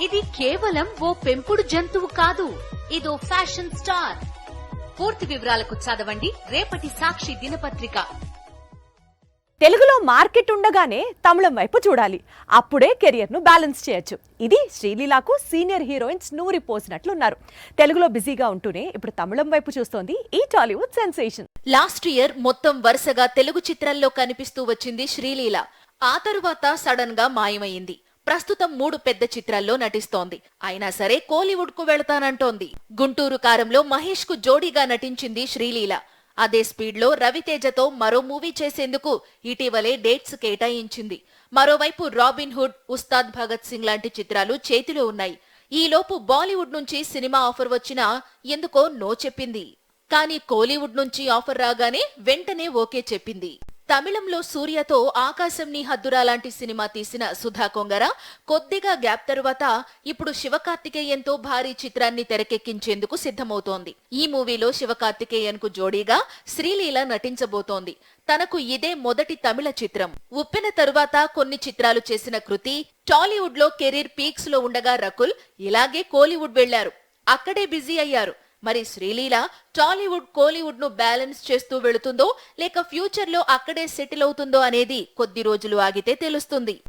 ఇది కేవలం ఓ పెంపుడు జంతువు కాదు, ఇదో ఫ్యాషన్ స్టార్. పూర్తి వివరాలకు చదవండి రేపటి సాక్షి దినపత్రిక. తెలుగులో మార్కెట్ ఉండగానే తమిళం వైపు చూడాలి, అప్పుడే కెరియర్ ను బ్యాలెన్స్ చేయొచ్చు. ఇది శ్రీలీలకు సీనియర్ హీరోయిన్స్ నూరి పోసినట్లున్నారు. తెలుగులో బిజీగా ఉంటూనే ఇప్పుడు తమిళం వైపు చూస్తోంది ఈ టాలీవుడ్ సెన్సేషన్. లాస్ట్ ఇయర్ మొత్తం వరుసగా తెలుగు చిత్రాల్లో కనిపిస్తూ వచ్చింది శ్రీలీల. ఆ తరువాత సడన్ గా మాయమైంది. ప్రస్తుతం 3 పెద్ద చిత్రాల్లో నటిస్తోంది. అయినా సరే కోలీవుడ్ కు వెళతానంటోంది. గుంటూరు కారంలో మహేష్ కు జోడీగా నటించింది శ్రీలీల. అదే స్పీడ్ లో రవితేజతో మరో మూవీ చేసేందుకు ఇటీవలే డేట్స్ కేటాయించింది. మరోవైపు రాబిన్ హుడ్, ఉస్తాద్ భగత్ సింగ్ లాంటి చిత్రాలు చేతిలో ఉన్నాయి. ఈలోపు బాలీవుడ్ నుంచి సినిమా ఆఫర్ వచ్చినా ఎందుకో నో చెప్పింది. కానీ కోలీవుడ్ నుంచి ఆఫర్ రాగానే వెంటనే ఓకే చెప్పింది. తమిళంలో సూర్యతో ఆకాశం నీ హద్దురా లాంటి సినిమా తీసిన సుధా కొంగర కొద్దిగా గ్యాప్ తరువాత ఇప్పుడు శివకార్తికేయన్తో భారీ చిత్రాన్ని తెరకెక్కించేందుకు సిద్ధమవుతోంది. ఈ మూవీలో శివకార్తికేయన్ కు జోడీగా శ్రీలీల నటించబోతోంది. తనకు ఇదే మొదటి తమిళ చిత్రం. ఉప్పెన తరువాత కొన్ని చిత్రాలు చేసిన కృతి టాలీవుడ్ లో కెరీర్ పీక్స్ లో ఉండగా రకుల్ ఇలాగే కోలీవుడ్ వెళ్లారు. అక్కడే బిజీ అయ్యారు. మరి శ్రీలీల టాలీవుడ్ కోలీవుడ్ ను బ్యాలెన్స్ చేస్తూ వెళుతుందో లేక ఫ్యూచర్ లో అక్కడే సెటిల్ అవుతుందో అనేది కొద్ది రోజులు ఆగితే తెలుస్తుంది.